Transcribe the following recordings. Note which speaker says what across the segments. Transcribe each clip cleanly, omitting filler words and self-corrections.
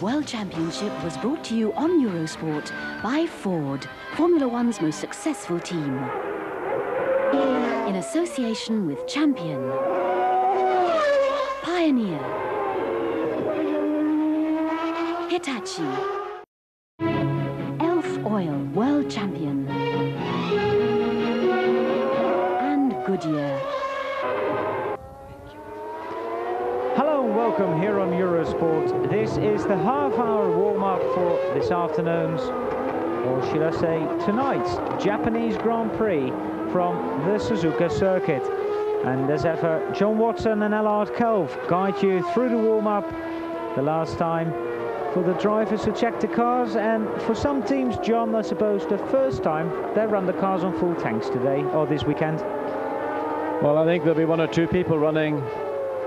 Speaker 1: World Championship was brought to you on Eurosport by Ford, Formula One's most successful team. In association with Champion, Pioneer, Hitachi, Elf Oil World Champion, and Goodyear.
Speaker 2: Hello and welcome here on Eurosport. This is the half-hour warm-up for this afternoon's, or should I say tonight's, Japanese Grand Prix from the Suzuka circuit. And as ever, John Watson and Allard Cove guide you through the warm-up. The last time for the drivers who checked the cars, and for some teams, John, I suppose the first time they run the cars on full tanks today or this weekend.
Speaker 3: Well, I think there'll be one or two people running,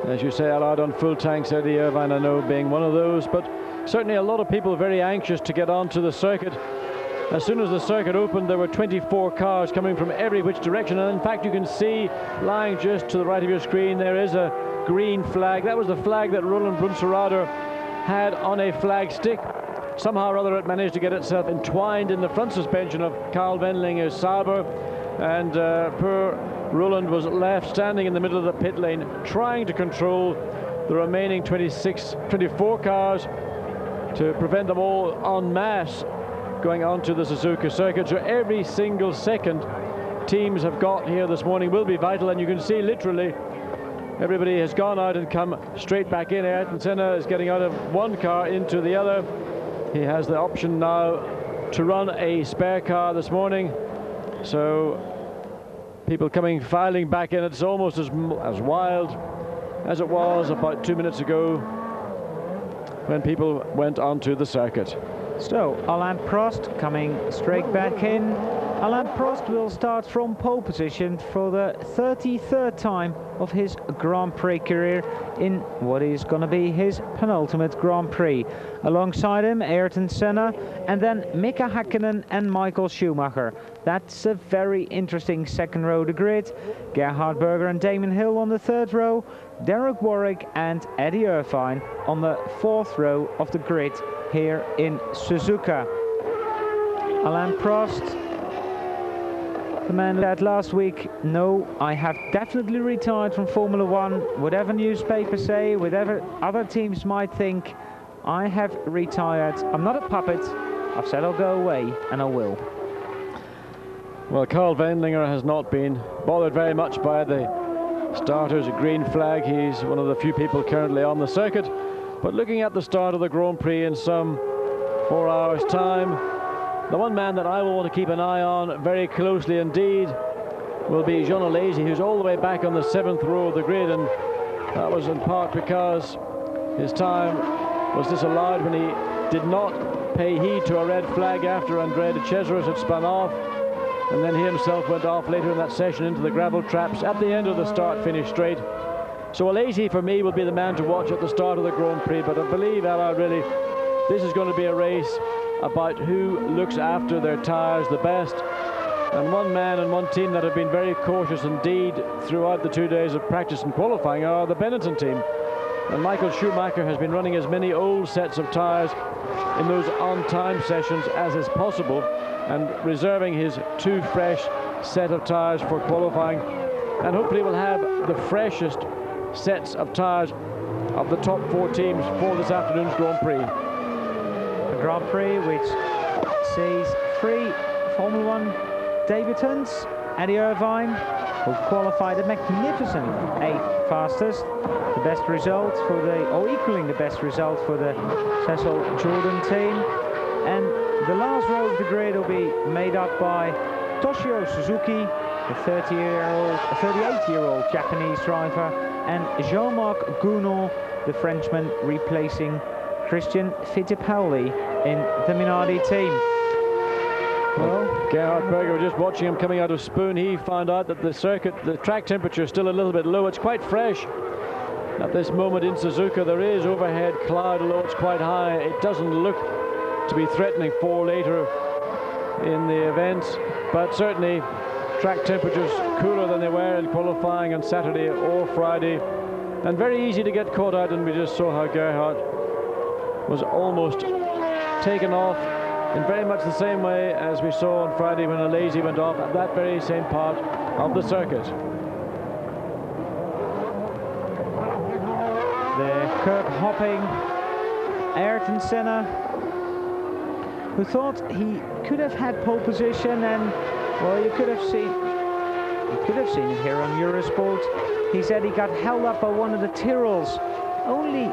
Speaker 3: as you say, Allard, on full tanks. Eddie Irvine, I know, being one of those, but certainly a lot of people very anxious to get onto the circuit. As soon as the circuit opened, there were 24 cars coming from every which direction, and in fact you can see lying just to the right of your screen there is a green flag. That was the flag that Roland Brunscherader had on a flag stick. Somehow or other it managed to get itself entwined in the front suspension of Karl Wendlinger's Sauber, and poor Roland was left standing in the middle of the pit lane trying to control the remaining 24 cars to prevent them all en masse going onto the Suzuka circuit. So every single second teams have got here this morning will be vital, and you can see literally everybody has gone out and come straight back in. Ayrton Senna is getting out of one car into the other. He has the option now to run a spare car this morning, so people coming filing back in. It's almost as wild as it was about 2 minutes ago when people went onto the circuit.
Speaker 2: So Alain Prost coming straight back in. Alain Prost will start from pole position for the 33rd time of his Grand Prix career in what is going to be his penultimate Grand Prix. Alongside him, Ayrton Senna, and then Mika Häkkinen and Michael Schumacher. That's a very interesting second row of the grid. Gerhard Berger and Damon Hill on the third row. Derek Warwick and Eddie Irvine on the fourth row of the grid here in Suzuka. Alain Prost, the man that last week, no, I have definitely retired from Formula One. Whatever newspapers say, whatever other teams might think, I have retired. I'm not a puppet. I've said I'll go away, and I will.
Speaker 3: Well, Karl Wendlinger has not been bothered very much by the starters. A green flag. He's one of the few people currently on the circuit. But looking at the start of the Grand Prix in some 4 hours' time, the one man that I will want to keep an eye on very closely indeed will be Jean Alesi, who's all the way back on the 7th row of the grid, and that was in part because his time was disallowed when he did not pay heed to a red flag after Andrea de Cesaris had spun off, and then he himself went off later in that session into the gravel traps at the end of the start-finish straight. So Alesi for me will be the man to watch at the start of the Grand Prix, but I believe, Allard, really this is going to be a race about who looks after their tyres the best. And one man and one team that have been very cautious indeed throughout the 2 days of practice and qualifying are the Benetton team. And Michael Schumacher has been running as many old sets of tyres in those on-time sessions as is possible, and reserving his 2 fresh set of tyres for qualifying, and hopefully will have the freshest sets of tyres of the top 4 teams for this afternoon's Grand Prix.
Speaker 2: A Grand Prix which sees 3 Formula One debutants. Eddie Irvine, who qualified a magnificent 8th fastest, the best result for the, or equaling the best result for the Cecil Jordan team. And the last row of the grid will be made up by Toshio Suzuki, the 38-year-old Japanese driver, and Jean-Marc Gounod, the Frenchman, replacing Christian Fittipaldi in the Minardi team.
Speaker 3: Well, Gerhard Berger, we're just watching him coming out of Spoon. He found out that the track temperature is still a little bit low. It's quite fresh at this moment in Suzuka. There is overhead cloud, although it's quite high. It doesn't look to be threatening for later in the event, but certainly track temperatures cooler than they were in qualifying on Saturday or Friday, and very easy to get caught out. And we just saw how Gerhard was almost taken off in very much the same way as we saw on Friday when Alesi went off at that very same part of the circuit.
Speaker 2: The curb hopping Ayrton Senna, who thought he could have had pole position, and well, you could have seen it here on Eurosport. He said he got held up by one of the Tyrrells only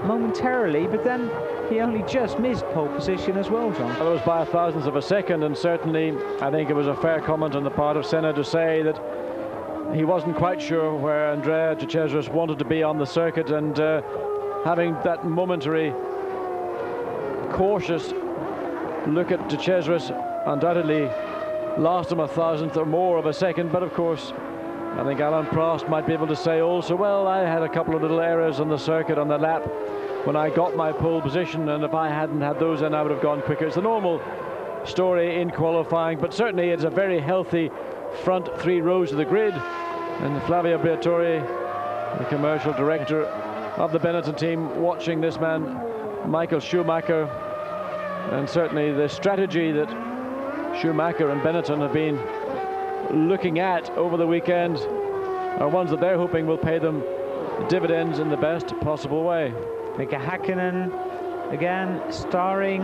Speaker 2: momentarily, but then he only just missed pole position as well, John.
Speaker 3: It was by a thousandth of a second, and certainly I think it was a fair comment on the part of Senna to say that he wasn't quite sure where Andrea de Cesaris wanted to be on the circuit, and having that momentary cautious look at de Cesaris undoubtedly lost him a thousandth or more of a second. But of course, I think Alain Prost might be able to say also, well, I had a couple of little errors on the circuit on the lap when I got my pole position, and if I hadn't had those, then I would have gone quicker. It's the normal story in qualifying, but certainly it's a very healthy front 3 rows of the grid. And Flavio Briatore, the commercial director of the Benetton team, watching this man, Michael Schumacher, and certainly the strategy that Schumacher and Benetton have been looking at over the weekend are ones that they're hoping will pay them dividends in the best possible way.
Speaker 2: Mika Häkkinen again starring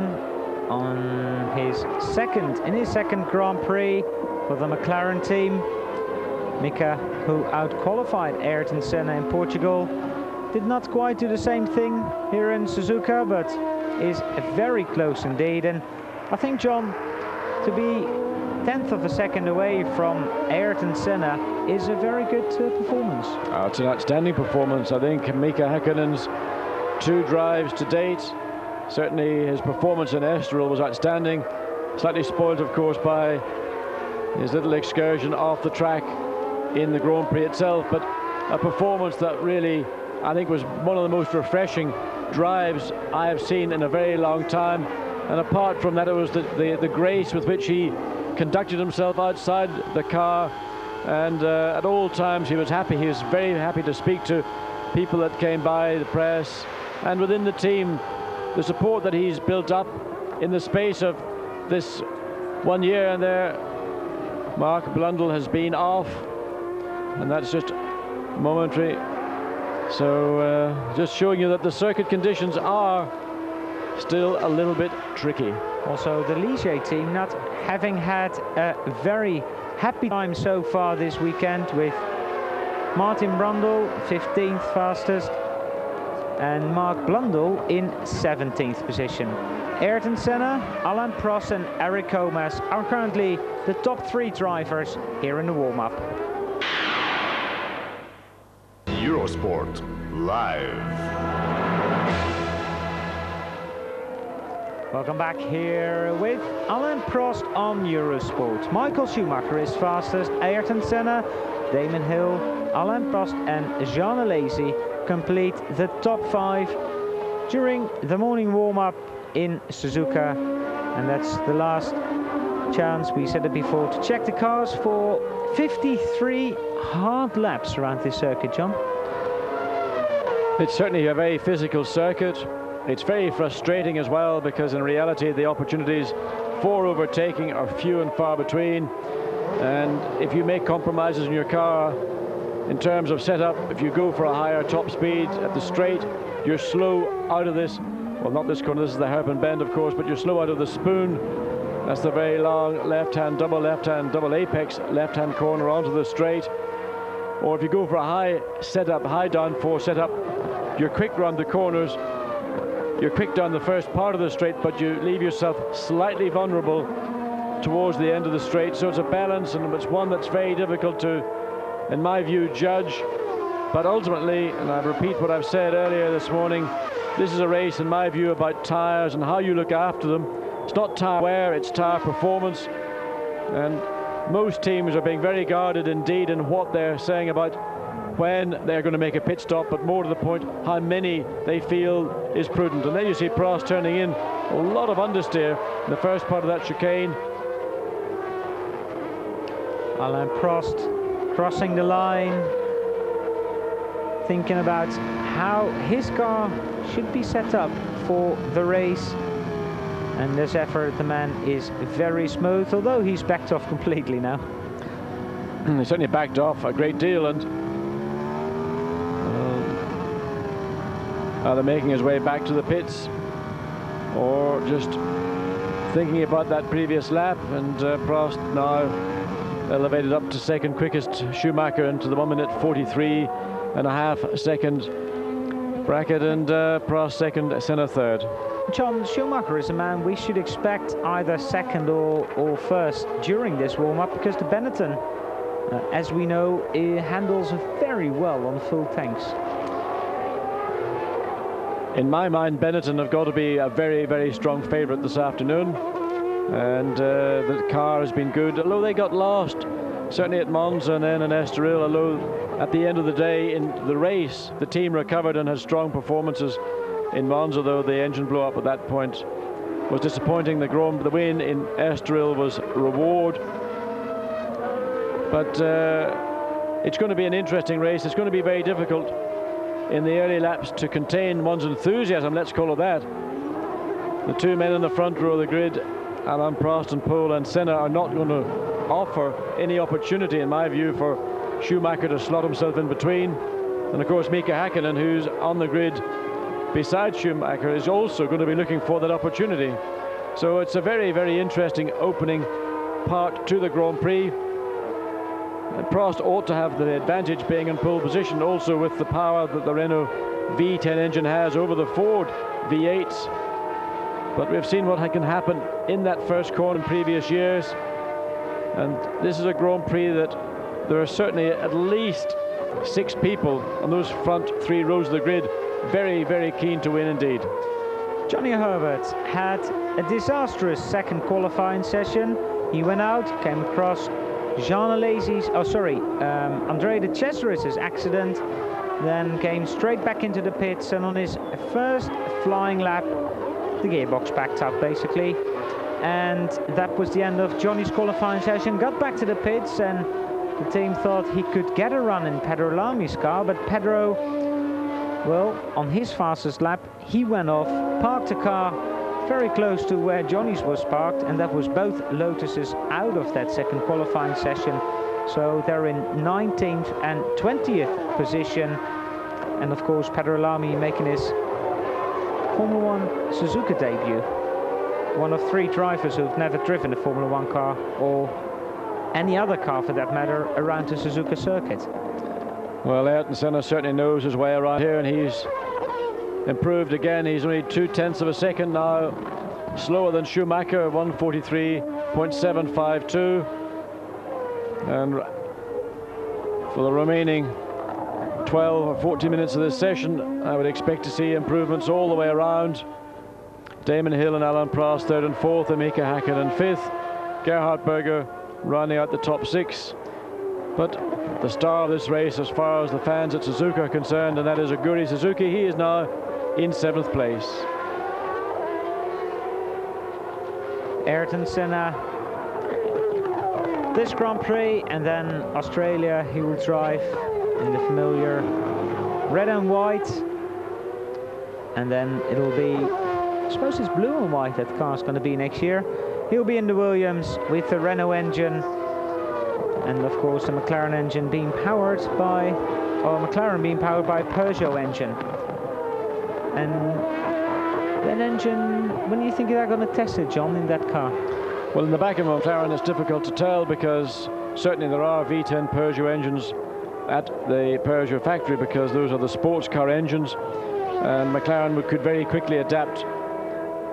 Speaker 2: on his second Grand Prix for the McLaren team. Mika, who out-qualified Ayrton Senna in Portugal, did not quite do the same thing here in Suzuka, but is very close indeed. And I think, John, to be 1/10 of a second away from Ayrton Senna is a very good performance.
Speaker 3: It's an outstanding performance. I think Mika Häkkinen's 2 drives to date, certainly his performance in Estoril was outstanding, slightly spoiled of course by his little excursion off the track in the Grand Prix itself, but a performance that really I think was one of the most refreshing drives I have seen in a very long time. And apart from that, it was the grace with which he conducted himself outside the car, and at all times he was happy. He was very happy to speak to people that came by, the press, and within the team, the support that he's built up in the space of this 1 year. And there Mark Blundell has been off, and that's just momentary. So just showing you that the circuit conditions are still a little bit tricky.
Speaker 2: Also the Ligier team not having had a very happy time so far this weekend, with Martin Brundle 15th fastest and Mark Blundell in 17th position. Ayrton Senna, Alain Prost and Eric Comas are currently the top 3 drivers here in the warm-up.
Speaker 4: Eurosport Live.
Speaker 2: Welcome back here with Alain Prost on Eurosport. Michael Schumacher is fastest, Ayrton Senna, Damon Hill, Alain Prost and Jean Alesi complete the top 5 during the morning warm-up in Suzuka. And that's the last chance, we said it before, to check the cars for 53 hard laps around this circuit, John.
Speaker 3: It's certainly a very physical circuit. It's very frustrating as well, because in reality the opportunities for overtaking are few and far between. And if you make compromises in your car in terms of setup, if you go for a higher top speed at the straight, you're slow out of this, well, not this corner, this is the hairpin bend of course, but you're slow out of the spoon. That's the very long left-hand double apex left-hand corner onto the straight. Or if you go for a high setup, high downforce setup, you're quick round the corners, you're quick down the first part of the straight, but you leave yourself slightly vulnerable towards the end of the straight. So it's a balance, and it's one that's very difficult to, in my view, judge. But ultimately, and I repeat what I've said earlier this morning, this is a race, in my view, about tyres and how you look after them. It's not tyre wear, it's tyre performance. And most teams are being very guarded indeed in what they're saying about when they're going to make a pit stop, but more to the point, how many they feel is prudent. And then you see Prost turning in a lot of understeer in the first part of that chicane.
Speaker 2: Alain Prost crossing the line thinking about how his car should be set up for the race. And this effort, the man is very smooth, although he's backed off completely now.
Speaker 3: He certainly backed off a great deal, and either making his way back to the pits or just thinking about that previous lap. And Prost now elevated up to second quickest Schumacher into the 1 minute 43.5 second bracket, and Prost second, Senna third.
Speaker 2: John, Schumacher is a man we should expect either second or first during this warm-up, because the Benetton, as we know, it handles very well on full tanks.
Speaker 3: In my mind, Benetton have got to be a very, very strong favourite this afternoon. And the car has been good, although they got lost, certainly at Monza and then in Estoril, although at the end of the day in the race, the team recovered and had strong performances. In Monza, though, the engine blew up at that point. Was disappointing. The win in Estoril was reward. But it's going to be an interesting race. It's going to be very difficult in the early laps to contain one's enthusiasm, let's call it that. The two men in the front row of the grid, Alain Prost and Pole and Senna, are not going to offer any opportunity, in my view, for Schumacher to slot himself in between. And of course Mika Häkkinen, who's on the grid beside Schumacher, is also going to be looking for that opportunity. So it's a very, very interesting opening part to the Grand Prix. Prost ought to have the advantage being in pole position, also with the power that the Renault V10 engine has over the Ford V8s. But we've seen what can happen in that first corner in previous years. And this is a Grand Prix that there are certainly at least 6 people on those front 3 rows of the grid very, very keen to win indeed.
Speaker 2: Johnny Herbert had a disastrous second qualifying session. He went out, came across Andrea de Cesaris's accident, then came straight back into the pits, and on his first flying lap, the gearbox backed up basically. And that was the end of Johnny's qualifying session. Got back to the pits, and the team thought he could get a run in Pedro Lami's car, but Pedro, well, on his fastest lap, he went off, parked a car very close to where Johnny's was parked, and that was both Lotuses out of that second qualifying session. So they're in 19th and 20th position. And of course, Pedro Lamy making his Formula 1 Suzuka debut. One of 3 drivers who've never driven a Formula 1 car, or any other car for that matter, around the Suzuka circuit.
Speaker 3: Well, Ayrton Senna certainly knows his way around here, and he's improved again. He's only 0.2 of a second now slower than Schumacher, 1:43.752. And for the remaining 12 or 14 minutes of this session, I would expect to see improvements all the way around. Damon Hill and Alain Prost 3rd and 4th, and Mika Häkkinen 5th. Gerhard Berger rounding out the top 6. But the star of this race, as far as the fans at Suzuka are concerned, and that is Aguri Suzuki. He is now in 7th place.
Speaker 2: Ayrton Senna this Grand Prix, and then Australia, he will drive in the familiar red and white, and then it'll be, I suppose it's blue and white that car's going to be next year. He'll be in the Williams with the Renault engine, and of course the McLaren engine being powered by, or McLaren being powered by a Peugeot engine. And that engine, when do you think they're going to test it, John, in that car?
Speaker 3: Well, in the back of McLaren it's difficult to tell, because certainly there are V10 Peugeot engines at the Peugeot factory, because those are the sports car engines, and McLaren could very quickly adapt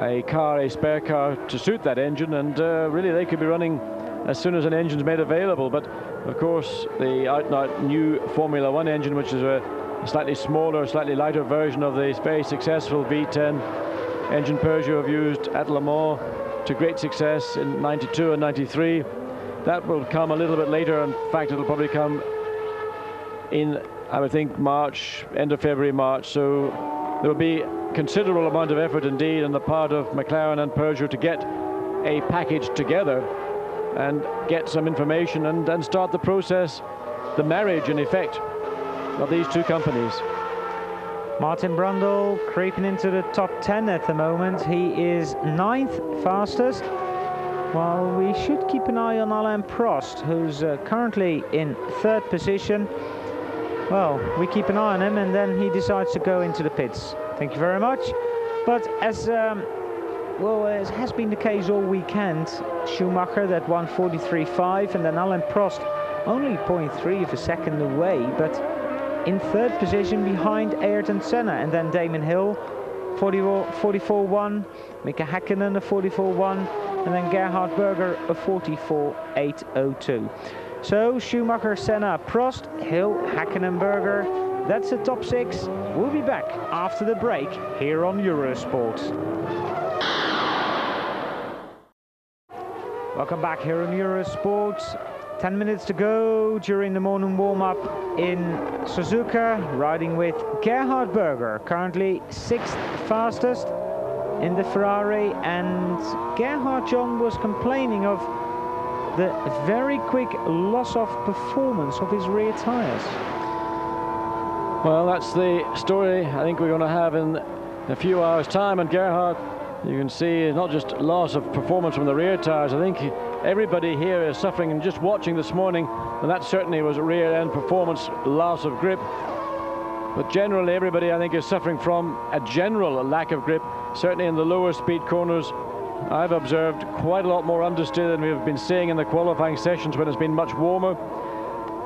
Speaker 3: a spare car to suit that engine, and really they could be running as soon as an engine's made available. But of course the out-and-out new Formula 1 engine, which is a slightly smaller, slightly lighter version of the very successful V10 engine Peugeot have used at Le Mans to great success in '92 and '93. That will come a little bit later. In fact, it'll probably come in, I would think, March, end of February, March. So there will be considerable amount of effort indeed on the part of McLaren and Peugeot to get a package together and get some information and start the process, the marriage in effect, of these two companies.
Speaker 2: Martin Brundle creeping into the top 10 at the moment. He is 9th fastest, while we should keep an eye on Alain Prost, who's currently in 3rd position. Well, we keep an eye on him, and then he decides to go into the pits. Thank you very much. But as well, as has been the case all weekend, Schumacher that won 43.5, and then Alain Prost only 0.3 of a second away, but in 3rd position behind Ayrton Senna, and then Damon Hill 44.1, Mika Häkkinen a 44.1, and then Gerhard Berger a 44.802. So Schumacher, Senna, Prost, Hill, Häkkinen, Berger. That's the top 6. We'll be back after the break here on Eurosport. Welcome back here on Eurosport. 10 minutes to go during the morning warm-up in Suzuka, riding with Gerhard Berger, currently 6th fastest in the Ferrari, and Gerhard, John, was complaining of the very quick loss of performance of his rear tyres.
Speaker 3: Well, that's the story I think we're going to have in a few hours' time, and Gerhard, you can see not just loss of performance from the rear tyres. I think everybody here is suffering, and just watching this morning, and that certainly was a rear end performance, loss of grip. But generally everybody, I think, is suffering from a general lack of grip, certainly in the lower speed corners. I've observed quite a lot more understeer than we've been seeing in the qualifying sessions when it's been much warmer.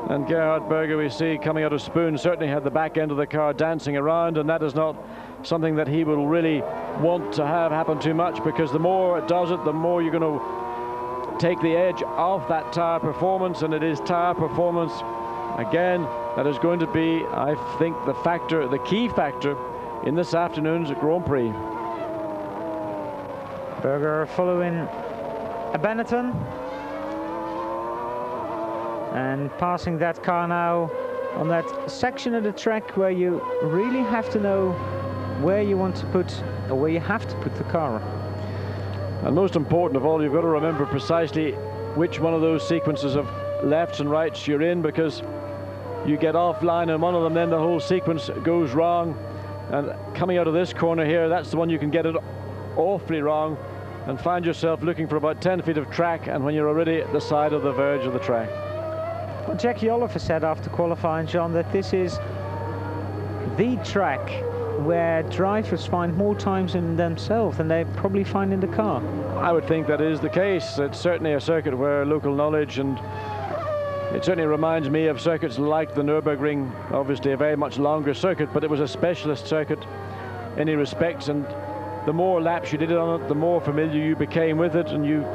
Speaker 3: And Gerhard Berger, we see coming out of Spoon, certainly had the back end of the car dancing around, and that is not something that he will really want to have happen too much, because the more it does it, the more you're going to take the edge off that tyre performance, and it is tyre performance again that is going to be, I think, the factor, the key factor in this afternoon's Grand Prix.
Speaker 2: Berger following a Benetton and passing that car now on that section of the track where you really have to know where you want to put, or where you have to put the car.
Speaker 3: And most important of all, you've got to remember precisely which one of those sequences of lefts and rights you're in, because you get offline in one of them, then the whole sequence goes wrong. And coming out of this corner here, that's the one you can get it awfully wrong and find yourself looking for about 10 feet of track, and when you're already at the side of the verge of the track.
Speaker 2: Well, Jackie Oliver said after qualifying, John, that this is the track where drivers find more times in themselves than they probably find in the car.
Speaker 3: I would think that is the case. It's certainly a circuit where local knowledge, and it certainly reminds me of circuits like the Nürburgring, obviously a very much longer circuit, but it was a specialist circuit in many respects, and the more laps you did it on it, the more familiar you became with it, and you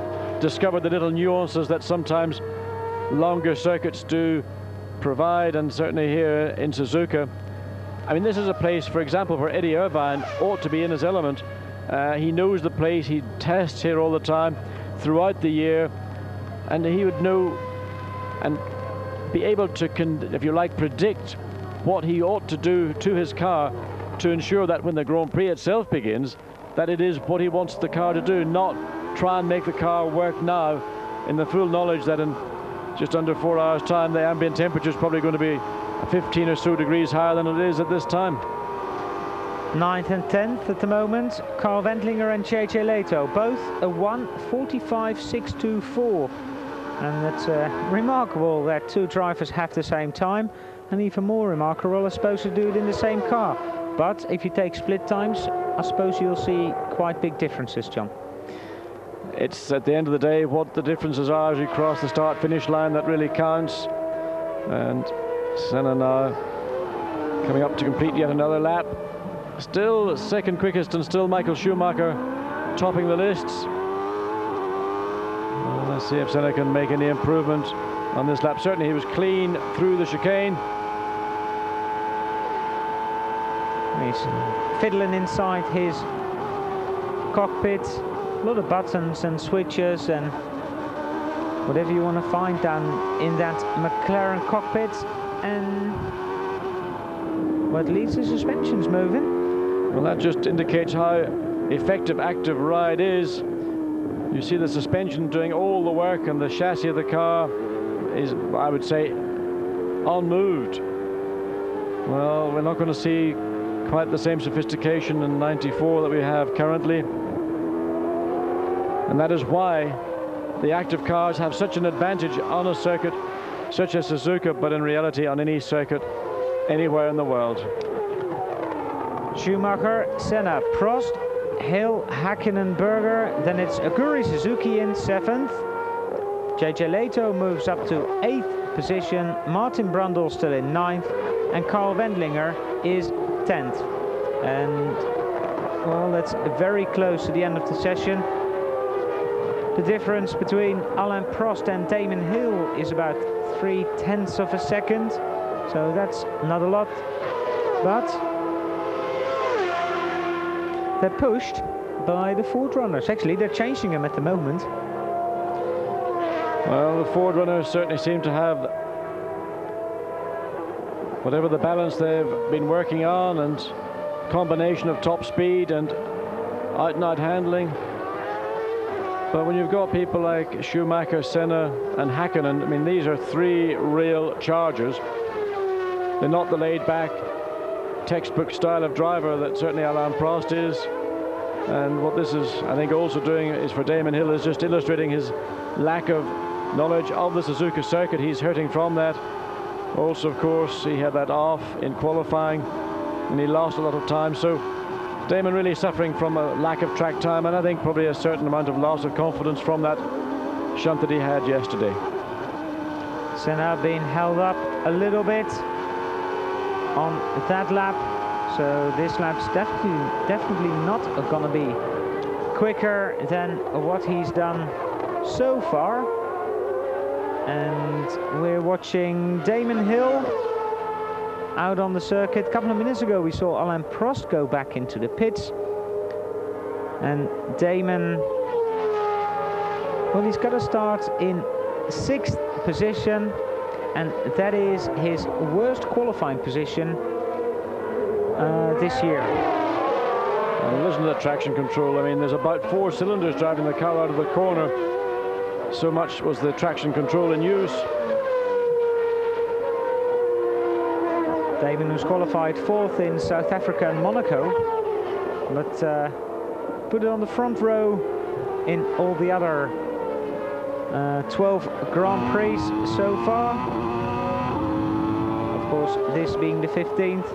Speaker 3: discovered the little nuances that sometimes longer circuits do provide. And certainly here in Suzuka, I mean, this is a place, for example, where Eddie Irvine ought to be in his element. He knows the place, he tests here all the time throughout the year, and he would know and be able to, if you like, predict what he ought to do to his car to ensure that when the Grand Prix itself begins, that it is what he wants the car to do, not try and make the car work now in the full knowledge that in just under 4 hours' time the ambient temperature is probably going to be 15 or so degrees higher than it is at this time.
Speaker 2: 9th and 10th at the moment, Carl Wendlinger and JJ Leto, both a 1:45.624. And it's remarkable that two drivers have the same time, and even more remarkable, I suppose, to do it in the same car. But if you take split times, I suppose you'll see quite big differences, John.
Speaker 3: It's at the end of the day what the differences are as you cross the start-finish line that really counts. And Senna now coming up to complete yet another lap. Still second quickest, and still Michael Schumacher topping the lists. Well, let's see if Senna can make any improvement on this lap. Certainly he was clean through the chicane.
Speaker 2: He's fiddling inside his cockpit. A lot of buttons and switches and whatever you want to find down in that McLaren cockpit. And well, at least the suspension's moving.
Speaker 3: Well, that just indicates how effective active ride is. You see the suspension doing all the work, and the chassis of the car is, I would say, unmoved. Well, we're not going to see quite the same sophistication in 94 that we have currently. And that is why the active cars have such an advantage on a circuit such as Suzuka, but in reality on any circuit anywhere in the world.
Speaker 2: Schumacher, Senna, Prost, Hill, Hakkinen, Berger. Then it's Aguri Suzuki in 7th. JJ Lehto moves up to 8th position. Martin Brundle still in 9th. And Carl Wendlinger is 10th. And, well, that's very close to the end of the session. The difference between Alain Prost and Damon Hill is about 0.3 of a second. So that's not a lot. But they're pushed by the Ford runners. Actually, they're changing them at the moment.
Speaker 3: Well, the Ford runners certainly seem to have whatever the balance they've been working on, and combination of top speed and out-and-out handling. But when you've got people like Schumacher, Senna and Hakkinen, I mean, these are 3 real chargers. They're not the laid-back textbook style of driver that certainly Alain Prost is. And what this is, I think, also doing is for Damon Hill is just illustrating his lack of knowledge of the Suzuka circuit. He's hurting from that. Also, of course, he had that off in qualifying and he lost a lot of time. So Damon really suffering from a lack of track time, and I think probably a certain amount of loss of confidence from that shunt that he had yesterday.
Speaker 2: Senna being held up a little bit on that lap. So this lap's definitely not going to be quicker than what he's done so far. And we're watching Damon Hill out on the circuit. A couple of minutes ago we saw Alain Prost go back into the pits. And Damon, well, he's got to start in 6th position. And that is his worst qualifying position this year.
Speaker 3: And listen to the traction control. I mean, there's about 4 cylinders driving the car out of the corner. So much was the traction control in use.
Speaker 2: Damon was qualified 4th in South Africa and Monaco, but put it on the front row in all the other 12 Grand Prix so far. Of course, this being the 15th.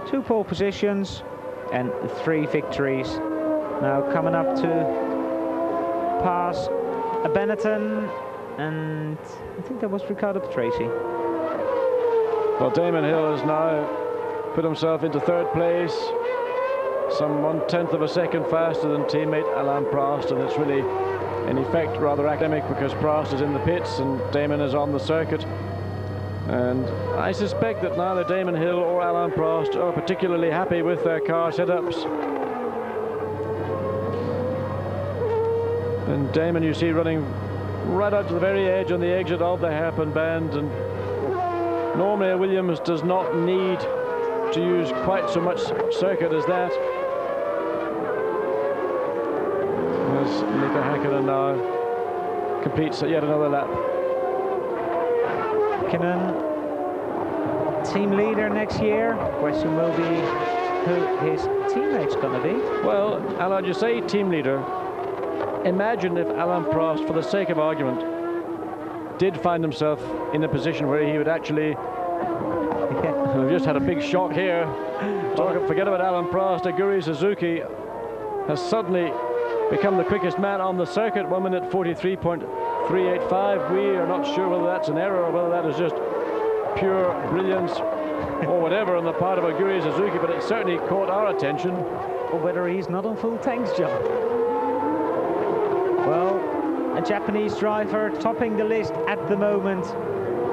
Speaker 2: 2 pole positions and 3 victories. Now coming up to pass Benetton, and I think that was Riccardo Patrese.
Speaker 3: Well, Damon Hill has now put himself into 3rd place, some 1/10 of a second faster than teammate Alain Prost, and it's really in effect rather academic because Prost is in the pits and Damon is on the circuit. And I suspect that neither Damon Hill or Alain Prost are particularly happy with their car setups. And Damon, you see, running right out to the very edge on the exit of the hairpin band, and normally a Williams does not need to use quite so much circuit as that. As Mika Hakkinen now completes yet another lap.
Speaker 2: Hakkinen, team leader next year. Question will be who his teammate's going to be.
Speaker 3: Well, Alan, you say team leader. Imagine if Alain Prost, for the sake of argument, did find himself in a position where he would actually... We've just had a big shock here. Forget about Alain Prost. Aguri Suzuki has suddenly become the quickest man on the circuit, 1 minute 43.385. We are not sure whether that's an error or whether that is just pure brilliance or whatever on the part of Aguri Suzuki, but it certainly caught our attention.
Speaker 2: Or whether he's not on full tanks, John. Well, a Japanese driver topping the list at the moment,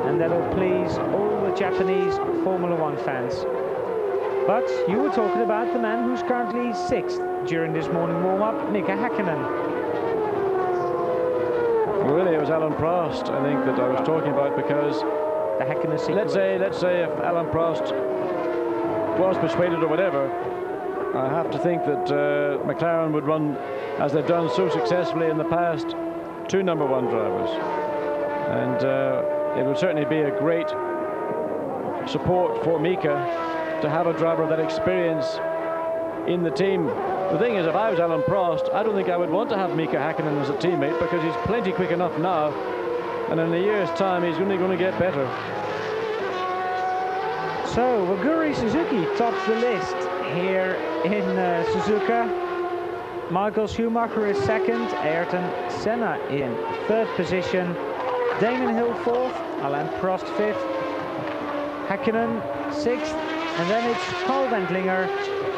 Speaker 2: and that'll please all the Japanese Formula One fans. But you were talking about the man who's currently 6th during this morning warm-up, Mika Hakkinen.
Speaker 3: Well, really, it was Alain Prost, I think, that I was talking about, because
Speaker 2: the Hakkinen sequence.
Speaker 3: Let's say if Alain Prost was persuaded or whatever, I have to think that McLaren would run as they've done so successfully in the past, 2 number 1 drivers, and it would certainly be a great support for Mika to have a driver of that experience in the team. The thing is, if I was Alan Prost, I don't think I would want to have Mika Häkkinen as a teammate, because he's plenty quick enough now, and in a year's time he's only going to get better.
Speaker 2: So Waguri Suzuki tops the list here in Suzuka. Michael Schumacher is second, Ayrton Senna in third position, Damon Hill fourth, Alain Prost fifth, Häkkinen sixth, and then it's Carl Wendlinger,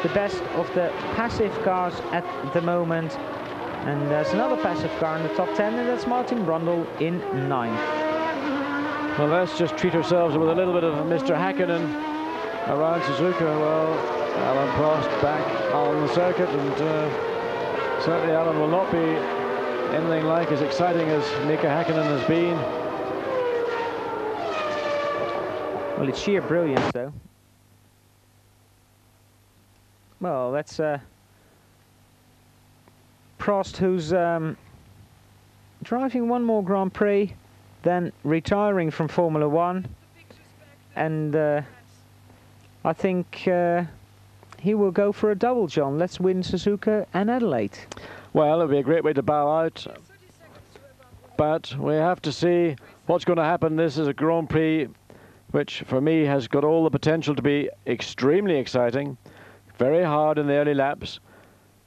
Speaker 2: the best of the passive cars at the moment. And there's another passive car in the top 10, and that's Martin Brundle in ninth.
Speaker 3: Well, let's just treat ourselves with a little bit of Mr. Häkkinen around Suzuka. Well, Alain Prost back on the circuit, and certainly Alan will not be anything like as exciting as Mika Häkkinen has been.
Speaker 2: Well, it's sheer brilliance, though. Well, that's Prost, who's driving one more Grand Prix, then retiring from Formula One, and I think he will go for a double, John. Let's win Suzuka and Adelaide.
Speaker 3: Well, it would be a great way to bow out, but we have to see what's going to happen. This is a Grand Prix which, for me, has got all the potential to be extremely exciting, very hard in the early laps,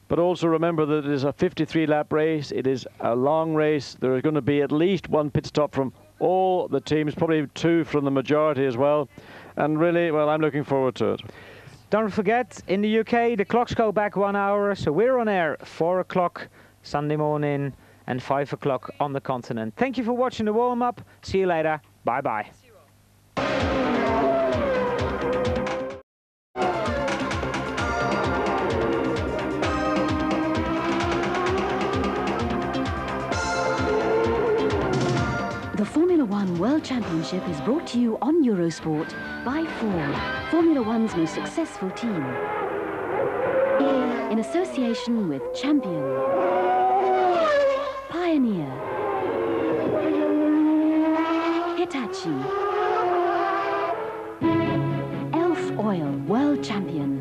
Speaker 3: but also remember that it is a 53-lap race. It is a long race. There is going to be at least one pit stop from all the teams, probably two from the majority as well, and really, well, I'm looking forward to it.
Speaker 2: Don't forget, in the UK, the clocks go back 1 hour, so we're on air 4 o'clock Sunday morning and 5 o'clock on the continent. Thank you for watching the warm-up. See you later. Bye-bye.
Speaker 1: The Formula One World Championship is brought to you on Eurosport by Ford, Formula One's most successful team. In association with Champion, Pioneer, Hitachi, Elf Oil World Champion,